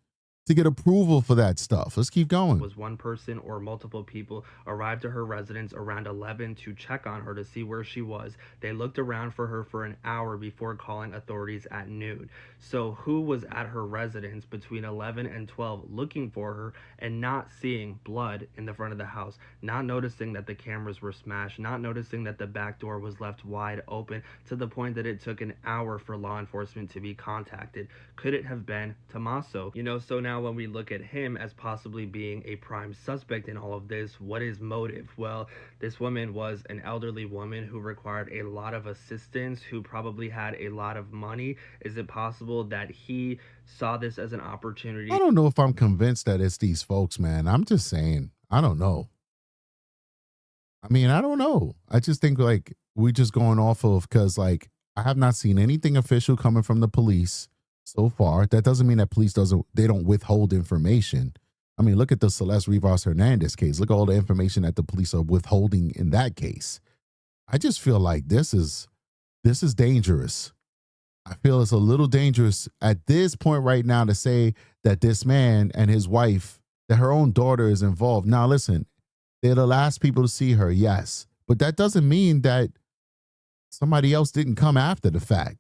to get approval for that stuff. Let's keep going. Was one person or multiple people arrived to her residence around 11 to check on her to see where she was. They looked around for her for an hour before calling authorities at noon. So who was at her residence between 11 and 12 looking for her and not seeing blood in the front of the house, not noticing that the cameras were smashed, not noticing that the back door was left wide open to the point that it took an hour for law enforcement to be contacted? Could it have been Tommaso? So now when we look at him as possibly being a prime suspect in all of this, what is motive? Well, this woman was an elderly woman who required a lot of assistance, who probably had a lot of money. Is it possible that he saw this as an opportunity? I don't know if I'm convinced that it's these folks, man. I'm just saying, I don't know. I mean, I don't know. I just think like we're just going off of, because like I have not seen anything official coming from the police so far. That doesn't mean that police don't withhold information. I mean, look at the Celeste Rivas Hernandez case. Look at all the information that the police are withholding in that case. I just feel like this is dangerous. I feel it's a little dangerous at this point right now to say that this man and his wife, that her own daughter is involved. Now, listen, they're the last people to see her, yes, but that doesn't mean that somebody else didn't come after the fact.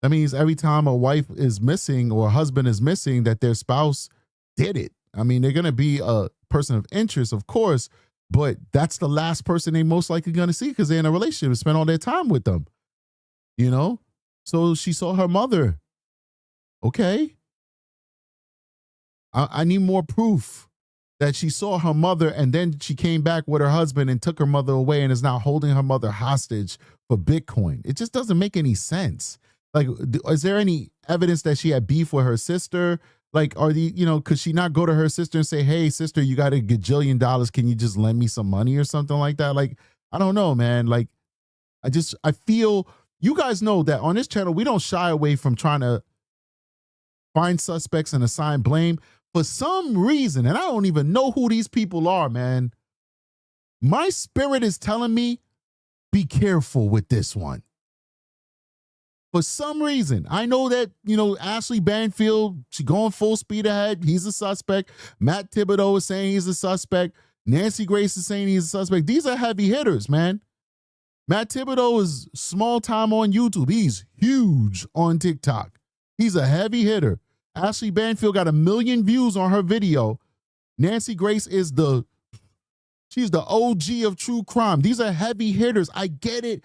That means every time a wife is missing or a husband is missing, that their spouse did it. I mean, they're going to be a person of interest, of course, but that's the last person they most likely going to see because they're in a relationship and spend all their time with them. So she saw her mother. Okay. I need more proof that she saw her mother and then she came back with her husband and took her mother away and is now holding her mother hostage for Bitcoin. It just doesn't make any sense. Like, is there any evidence that she had beef with her sister? Like, could she not go to her sister and say, hey, sister, you got $1 gajillion. Can you just lend me some money or something like that? Like, I don't know, man. Like, I feel, you guys know that on this channel, we don't shy away from trying to find suspects and assign blame for some reason. And I don't even know who these people are, man. My spirit is telling me, be careful with this one. For some reason, I know that, Ashley Banfield, she's going full speed ahead. He's a suspect. Matt Thibodeau is saying he's a suspect. Nancy Grace is saying he's a suspect. These are heavy hitters, man. Matt Thibodeau is small time on YouTube. He's huge on TikTok. He's a heavy hitter. Ashley Banfield got 1 million views on her video. Nancy Grace is she's the OG of true crime. These are heavy hitters. I get it.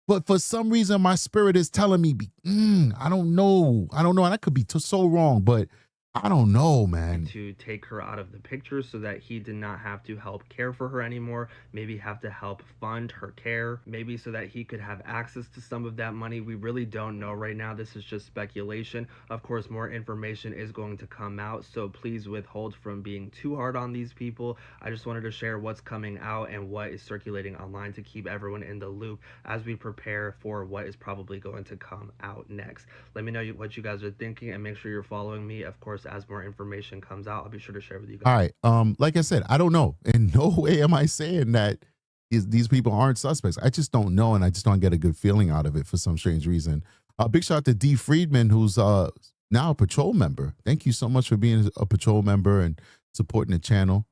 But for some reason, my spirit is telling me, I don't know. And I could be so wrong, but I don't know, man. To take her out of the picture so that he did not have to help care for her anymore, maybe have to help fund her care, maybe so that he could have access to some of that money. We really don't know right now. This is just speculation. Of course, more information is going to come out, so please withhold from being too hard on these people. I just wanted to share what's coming out and what is circulating online to keep everyone in the loop as we prepare for what is probably going to come out next. Let me know what you guys are thinking, and make sure you're following me. Of course, as more information comes out, I'll be sure to share with you guys. All right. Like I said, I don't know. In no way am I saying that these people aren't suspects. I just don't know, and I just don't get a good feeling out of it for some strange reason. Big shout out to D. Friedman, who's now a patrol member. Thank you so much for being a patrol member and supporting the channel,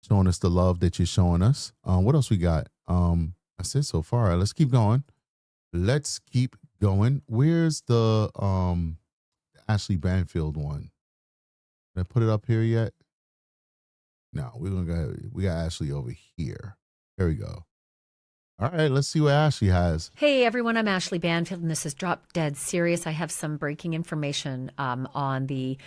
showing us the love that you're showing us. What else we got? That's it so far. Let's keep going. Where's the Ashley Banfield one? Did I put it up here yet? No, we got Ashley over here. There we go. All right, let's see what Ashley has. Hey everyone, I'm Ashley Banfield, and this is Drop Dead Serious. I have some breaking information on the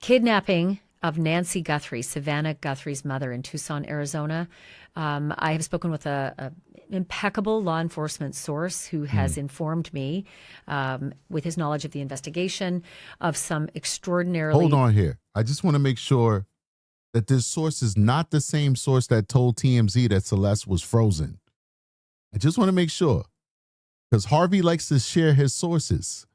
kidnapping of Nancy Guthrie, Savannah Guthrie's mother, in Tucson, Arizona. I have spoken with an impeccable law enforcement source who has informed me, with his knowledge of the investigation, of some extraordinarily... Hold on here. I just want to make sure that this source is not the same source that told TMZ that Celeste was frozen. I just want to make sure, because Harvey likes to share his sources.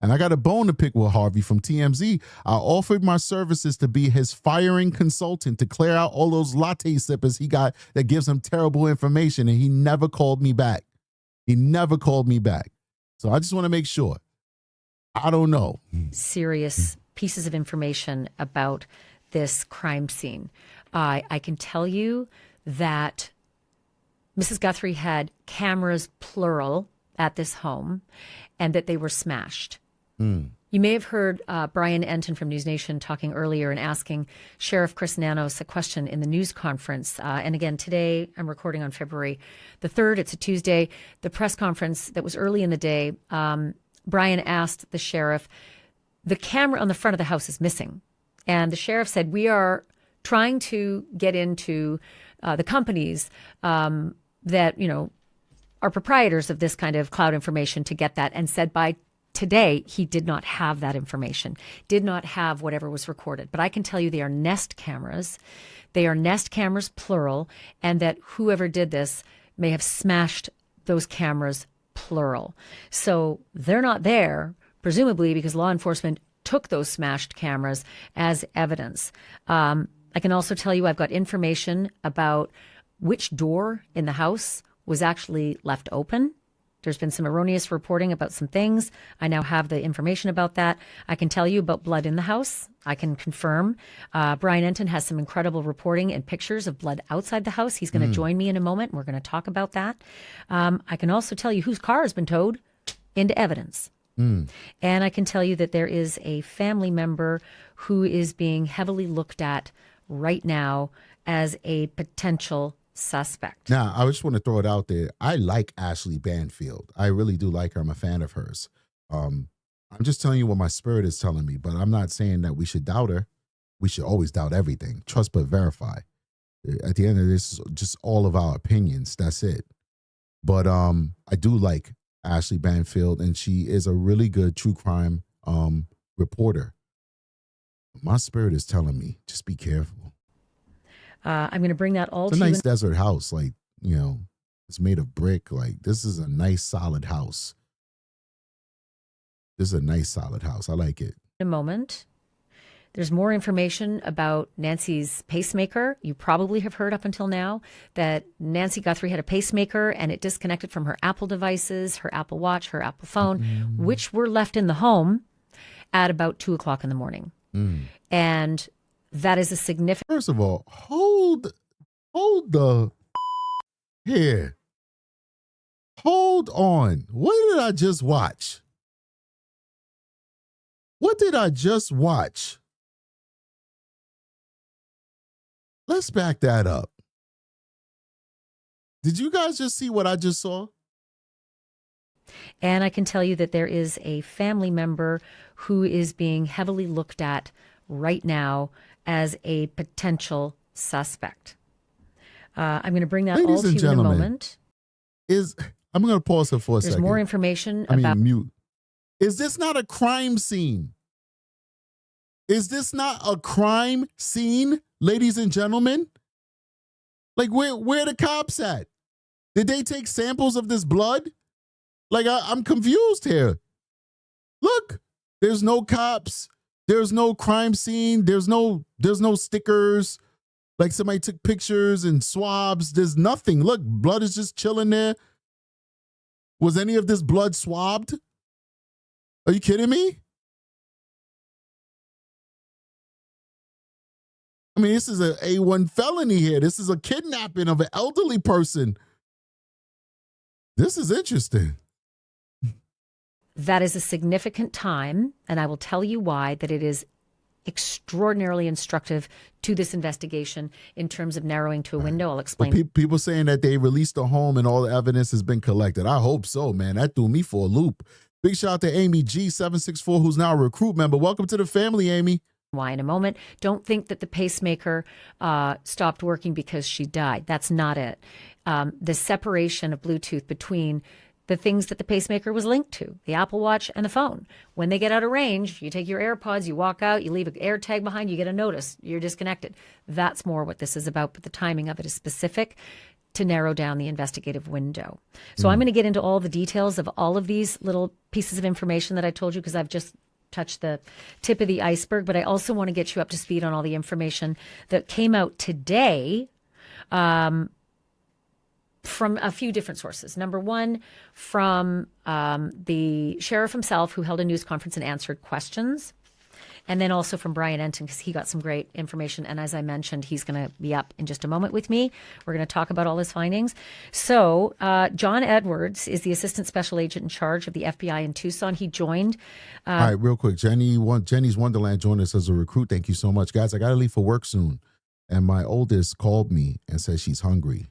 And I got a bone to pick with Harvey from TMZ. I offered my services to be his firing consultant to clear out all those latte sippers he got that gives him terrible information, and he never called me back. So I just want to make sure. I don't know. Serious pieces of information about this crime scene. I can tell you that Mrs. Guthrie had cameras, plural, at this home, and that they were smashed. You may have heard Brian Enton from News Nation talking earlier and asking Sheriff Chris Nanos a question in the news conference. And again, today, I'm recording on February the 3rd. It's a Tuesday. The press conference that was early in the day, Brian asked the sheriff, the camera on the front of the house is missing. And the sheriff said, we are trying to get into the companies that, are proprietors of this kind of cloud information to get that, and said by today he did not have that information, did not have whatever was recorded. But I can tell you they are Nest cameras. They are Nest cameras, plural, and that whoever did this may have smashed those cameras, plural. So they're not there, presumably because law enforcement took those smashed cameras as evidence. I can also tell you I've got information about which door in the house was actually left open. There's been some erroneous reporting about some things. I now have the information about that. I can tell you about blood in the house. I can confirm. Brian Enton has some incredible reporting and pictures of blood outside the house. He's going to join me in a moment. We're going to talk about that. I can also tell you whose car has been towed into evidence. And I can tell you that there is a family member who is being heavily looked at right now as a potential suspect. Now, I just want to throw it out there. I like Ashley Banfield. I really do like her. I'm a fan of hers. I'm just telling you what my spirit is telling me, but I'm not saying that we should doubt her. We should always doubt everything. Trust but verify. At the end of this, just all of our opinions. That's it. But I do like Ashley Banfield, and she is a really good true crime reporter. My spirit is telling me, just be careful. I'm going to bring that all it's to a you. nice desert house. Like, it's made of brick. Like, this is a nice, solid house. I like it. In a moment. There's more information about Nancy's pacemaker. You probably have heard up until now that Nancy Guthrie had a pacemaker and it disconnected from her Apple devices, her Apple Watch, her Apple phone, which were left in the home at about 2 o'clock in the morning. And that is a significant. First of all, hold the here. Hold on. What did I just watch? What did I just watch? Let's back that up. Did you guys just see what I just saw? And I can tell you that there is a family member who is being heavily looked at right now as a potential suspect. I'm going to bring that Ladies all to and you in a gentlemen, moment. I'm going to pause it for a There's second. more information I about. mean, mute. Is this not a crime scene? Is this not a crime scene, ladies and gentlemen? Like, where the cops at? Did they take samples of this blood? Like, I'm confused here. Look, there's no cops. There's no crime scene. There's no stickers. Like somebody took pictures and swabs. There's nothing. Look, blood is just chilling there. Was any of this blood swabbed? Are you kidding me? I mean, this is an A1 felony here. This is a kidnapping of an elderly person. This is interesting. That is a significant time, and I will tell you why, that it is extraordinarily instructive to this investigation in terms of narrowing to a window. I'll explain. People saying that they released the home and all the evidence has been collected. I hope so, man. That threw me for a loop. Big shout out to Amy G764, who's now a recruit member. Welcome to the family, Amy. Why in a moment. Don't think that the pacemaker stopped working because she died. That's not it. The separation of Bluetooth between the things that the pacemaker was linked to, the Apple Watch and the phone. When they get out of range, you take your AirPods, you walk out, you leave an air tag behind, you get a notice, you're disconnected. That's more what this is about, but the timing of it is specific to narrow down the investigative window. So I'm going to get into all the details of all of these little pieces of information that I told you because I've just touched the tip of the iceberg, but I also want to get you up to speed on all the information that came out today from a few different sources. Number one, from the sheriff himself, who held a news conference and answered questions. And then also from Brian Enton, because he got some great information. And as I mentioned, he's going to be up in just a moment with me. We're going to talk about all his findings. So John Edwards is the assistant special agent in charge of the FBI in Tucson. He joined. All right, real quick. Jenny's Wonderland joined us as a recruit. Thank you so much. Guys, I got to leave for work soon. And my oldest called me and said she's hungry.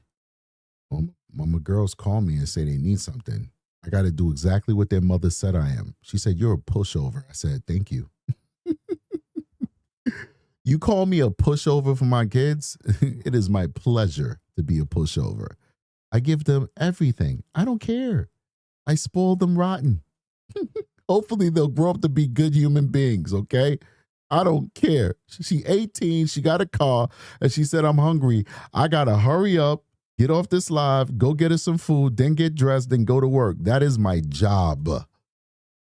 When my girls call me and say they need something, I got to do exactly what their mother said I am. She said, "You're a pushover." I said, "Thank you." You call me a pushover for my kids? It is my pleasure to be a pushover. I give them everything. I don't care. I spoil them rotten. Hopefully they'll grow up to be good human beings, okay? I don't care. She's 18, she got a car, and she said, "I'm hungry. I got to hurry up, get off this live, go get her some food, then get dressed, then go to work." That is my job,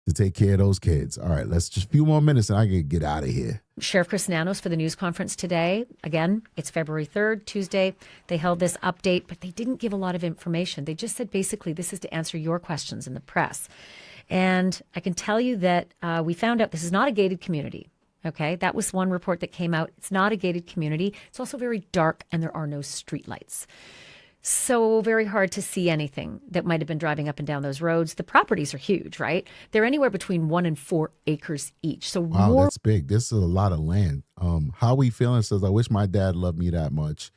to take care of those kids. All right, let's just a few more minutes and I can get out of here. Sheriff Chris Nanos for the news conference today. Again, it's February 3rd, Tuesday. They held this update, but they didn't give a lot of information. They just said basically this is to answer your questions in the press. And I can tell you that we found out this is not a gated community. Okay, that was one report that came out. It's not a gated community. It's also very dark and there are no streetlights. So very hard to see anything that might have been driving up and down those roads. The properties are huge, right? They're anywhere between 1 and 4 acres each. So wow, that's big. This is a lot of land. How we feeling says, "I wish my dad loved me that much."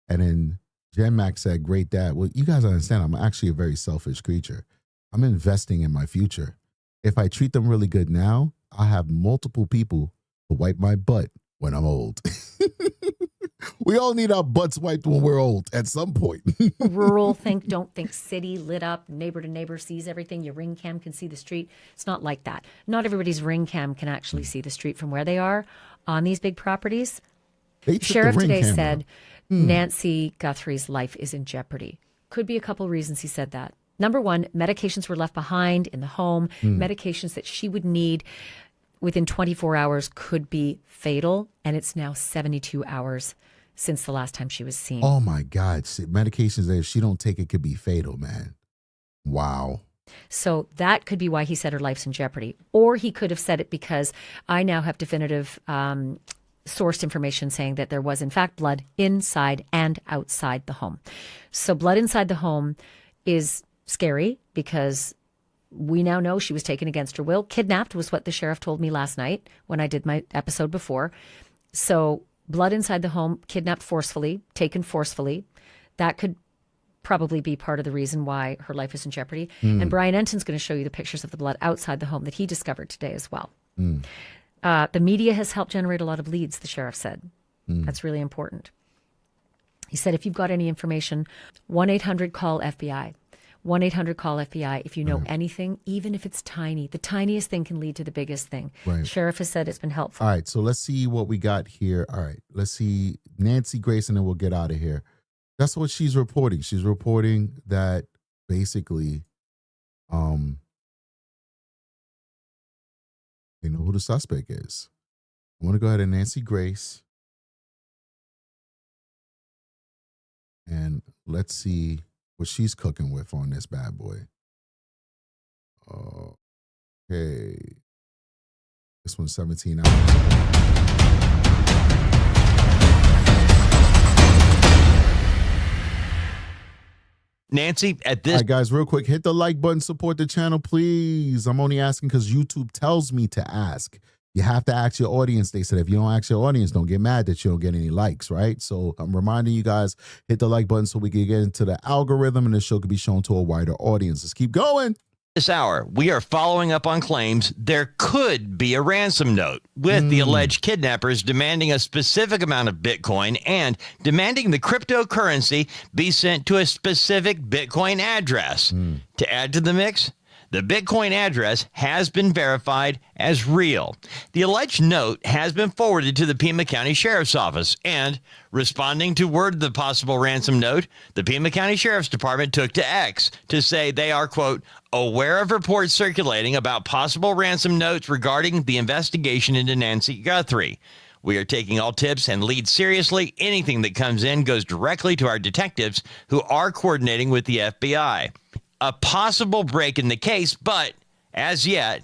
And then Jen Max said, "Great dad." Well, you guys understand, I'm actually a very selfish creature. I'm investing in my future. If I treat them really good now, I'll have multiple people to wipe my butt when I'm old. We all need our butts wiped when we're old at some point. Rural, don't think city, lit up, neighbor to neighbor sees everything. Your ring cam can see the street. It's not like that. Not everybody's ring cam can actually see the street from where they are on these big properties. Sheriff today said Nancy Guthrie's life is in jeopardy. Could be a couple reasons he said that. Number one, medications were left behind in the home, medications that she would need within 24 hours could be fatal, and it's now 72 hours since the last time she was seen. Oh my God. Medications that if she don't take it could be fatal, man. Wow. So that could be why he said her life's in jeopardy. Or he could have said it because I now have definitive sourced information saying that there was in fact blood inside and outside the home. So blood inside the home is scary because we now know she was taken against her will. Kidnapped was what the sheriff told me last night when I did my episode before. So blood inside the home, kidnapped forcefully, taken forcefully. That could probably be part of the reason why her life is in jeopardy. And Brian Enton's going to show you the pictures of the blood outside the home that he discovered today as well. The media has helped generate a lot of leads, the sheriff said. That's really important. He said, if you've got any information, 1-800-CALL-FBI. 1-800-CALL-FBI. If you know anything, even if it's tiny, the tiniest thing can lead to the biggest thing. Right. The sheriff has said it's been helpful. All right, so let's see what we got here. All right, let's see Nancy Grace, and then we'll get out of here. That's what she's reporting. She's reporting that basically, they know who the suspect is. I want to go ahead and Nancy Grace. And let's see what she's cooking with on this bad boy. Okay. This one's 17 hours. Nancy, at this... All right, guys, real quick, hit the like button, support the channel, please. I'm only asking because YouTube tells me to ask. You have to ask your audience. They said if you don't ask your audience, don't get mad that you don't get any likes, right? So I'm reminding you guys, hit the like button so we can get into the algorithm and the show can be shown to a wider audience. Let's keep going. This hour, we are following up on claims there could be a ransom note, with the alleged kidnappers demanding a specific amount of Bitcoin and demanding the cryptocurrency be sent to a specific Bitcoin address. To add to the mix, the Bitcoin address has been verified as real. The alleged note has been forwarded to the Pima County Sheriff's Office, and responding to word of the possible ransom note, the Pima County Sheriff's Department took to X to say they are, quote, aware of reports circulating about possible ransom notes regarding the investigation into Nancy Guthrie. We are taking all tips and leads seriously. Anything that comes in goes directly to our detectives who are coordinating with the FBI. A possible break in the case, but as yet,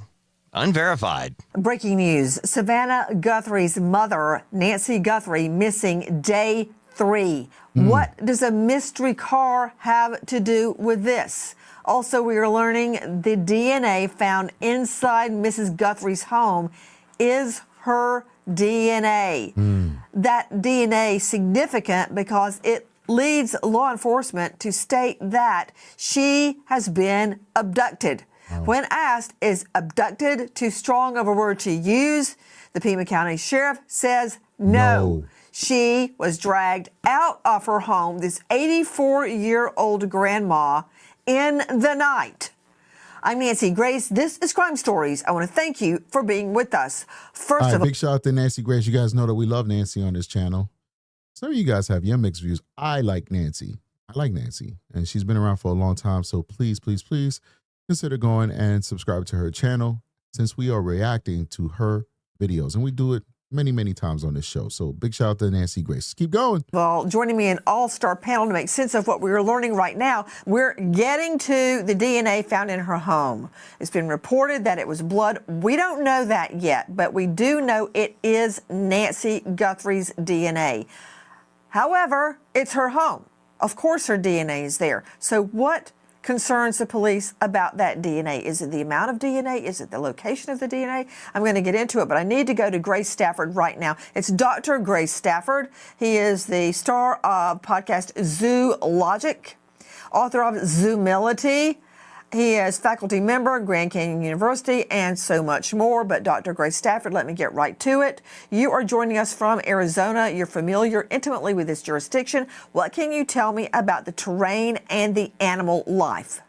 unverified. Breaking news. Savannah Guthrie's mother, Nancy Guthrie, missing day 3. What does a mystery car have to do with this? Also, we are learning the DNA found inside Mrs. Guthrie's home is her DNA. That DNA significant because it leads law enforcement to state that she has been abducted. When asked, is abducted too strong of a word to use? The Pima County Sheriff says no. She was dragged out of her home, this 84-year-old grandma, in the night. I'm Nancy Grace. This is Crime Stories. I want to thank you for being with us. First of all, big shout out to Nancy Grace. You guys know that we love Nancy on this channel. Some of you guys have your mixed views. I like Nancy. And she's been around for a long time. So please, please, please consider going and subscribe to her channel since we are reacting to her videos. And we do it many, many times on this show. So big shout out to Nancy Grace. Keep going. Well, joining me an all-star panel to make sense of what we're learning right now, we're getting to the DNA found in her home. It's been reported that it was blood. We don't know that yet, but we do know it is Nancy Guthrie's DNA. However, it's her home. Of course her DNA is there. So what concerns the police about that DNA? Is it the amount of DNA? Is it the location of the DNA? I'm going to get into it, but I need to go to Grace Stafford right now. It's Dr. Grace Stafford. He is the star of podcast Zoologic, author of Zoomility. He is faculty member, Grand Canyon University, and so much more. But Dr. Grace Stafford, let me get right to it. You are joining us from Arizona. You're familiar intimately with this jurisdiction. What can you tell me about the terrain and the animal life?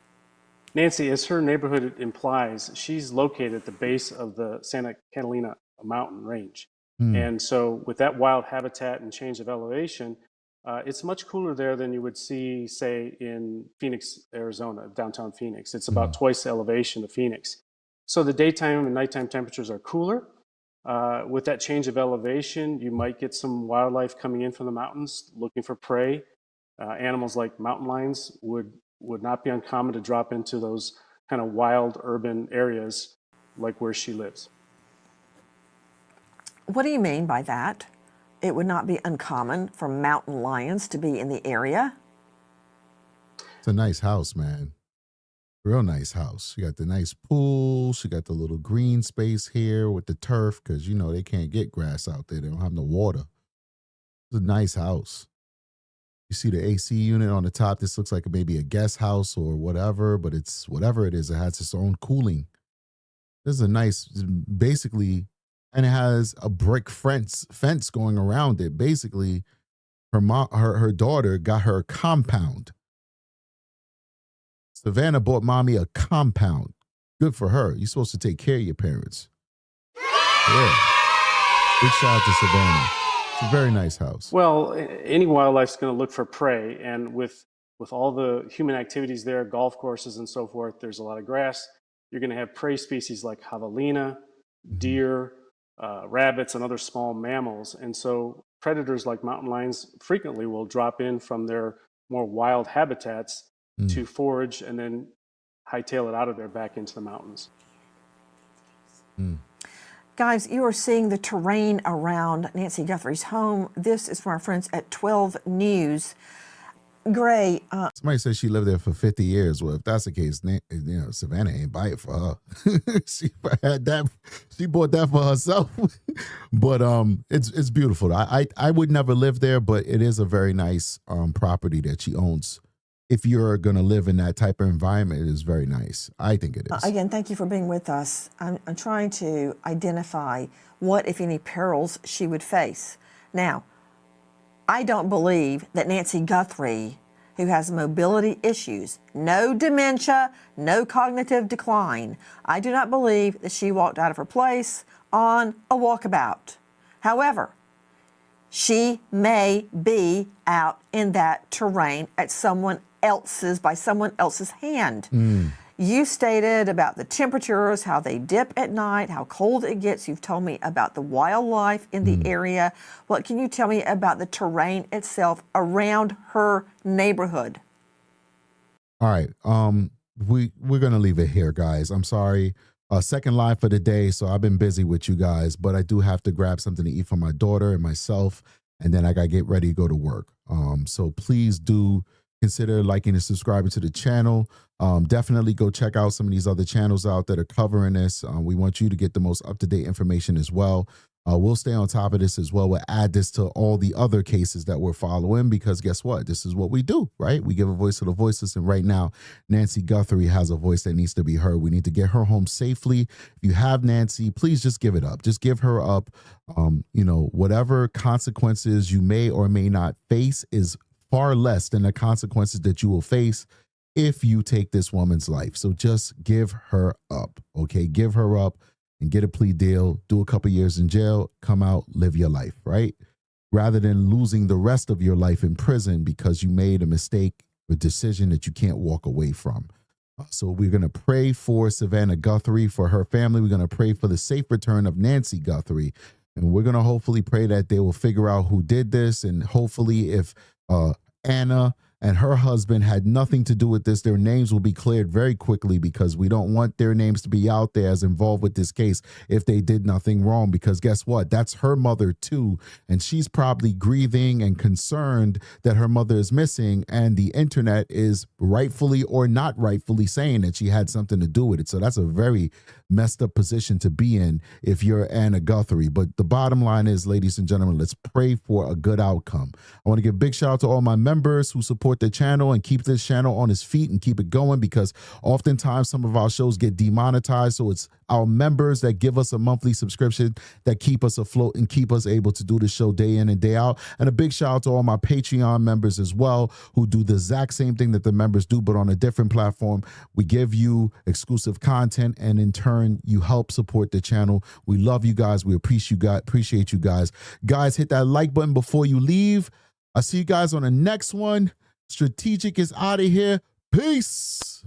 Nancy, as her neighborhood implies, she's located at the base of the Santa Catalina mountain range. And so with that wild habitat and change of elevation, it's much cooler there than you would see, say, in Phoenix, Arizona, downtown Phoenix. It's about twice the elevation of Phoenix. So the daytime and nighttime temperatures are cooler. With that change of elevation, you might get some wildlife coming in from the mountains looking for prey. Animals like mountain lions would not be uncommon to drop into those kind of wild urban areas like where she lives. What do you mean by that? It would not be uncommon for mountain lions to be in the area? It's a nice house, man. Real nice house. She got the nice pool. She got the little green space here with the turf because, you know, they can't get grass out there. They don't have no water. It's a nice house. You see the AC unit on the top. This looks like maybe a guest house or whatever, but it's whatever it is. It has its own cooling. This is a nice, basically, and it has a brick fence going around it. Basically, her daughter got her a compound. Savannah bought mommy a compound. Good for her. You're supposed to take care of your parents. Yeah. Big shout out to Savannah. It's a very nice house. Well, any wildlife's going to look for prey, and with all the human activities there, golf courses and so forth, there's a lot of grass. You're going to have prey species like javelina, deer, rabbits, and other small mammals. And so predators like mountain lions frequently will drop in from their more wild habitats to forage and then hightail it out of there back into the mountains. Guys, you are seeing the terrain around Nancy Guthrie's home. This is from our friends at 12 News. Gray. Somebody said she lived there for 50 years. Well, if that's the case, Savannah ain't buy it for her. She bought that for herself. But it's beautiful. I would never live there, but it is a very nice property that she owns. If you're going to live in that type of environment, it is very nice. I think it is. Again, thank you for being with us. I'm trying to identify what, if any, perils she would face. Now, I don't believe that Nancy Guthrie, who has mobility issues, no dementia, no cognitive decline, I do not believe that she walked out of her place on a walkabout. However, she may be out in that terrain at by someone else's hand. You stated about the temperatures, how they dip at night, how cold it gets. You've told me about the wildlife in the area. What can you tell me about the terrain itself around her neighborhood? All right. We're going to leave it here, guys. I'm sorry. Second live for the day, so I've been busy with you guys, but I do have to grab something to eat for my daughter and myself, and then I got to get ready to go to work. So please do consider liking and subscribing to the channel. Definitely go check out some of these other channels out that are covering this. We want you to get the most up-to-date information as well. We'll stay on top of this as well. We'll add this to all the other cases that we're following because guess what? This is what we do, right? We give a voice to the voiceless. And right now, Nancy Guthrie has a voice that needs to be heard. We need to get her home safely. If you have Nancy, please just give it up. Just give her up. Whatever consequences you may or may not face is far less than the consequences that you will face if you take this woman's life. So just give her up, okay? Give her up and get a plea deal, do a couple years in jail, come out, live your life, right? Rather than losing the rest of your life in prison because you made a mistake, a decision that you can't walk away from. So we're going to pray for Savannah Guthrie, for her family. We're going to pray for the safe return of Nancy Guthrie. And we're going to hopefully pray that they will figure out who did this. And hopefully if Anna and her husband had nothing to do with this, their names will be cleared very quickly because we don't want their names to be out there as involved with this case if they did nothing wrong. Because guess what? That's her mother too. And she's probably grieving and concerned that her mother is missing. And the internet is rightfully or not rightfully saying that she had something to do with it. So that's a very messed up position to be in if you're Anna Guthrie. But the bottom line is, ladies and gentlemen, let's pray for a good outcome. I want to give a big shout out to all my members who support the channel and keep this channel on its feet and keep it going because oftentimes some of our shows get demonetized. So it's our members that give us a monthly subscription that keep us afloat and keep us able to do the show day in and day out. And a big shout out to all my Patreon members as well who do the exact same thing that the members do, but on a different platform. We give you exclusive content and in turn, you help support the channel. We love you guys. We appreciate you guys. Guys, hit that like button before you leave. I'll see you guys on the next one. Strategic is out of here. Peace.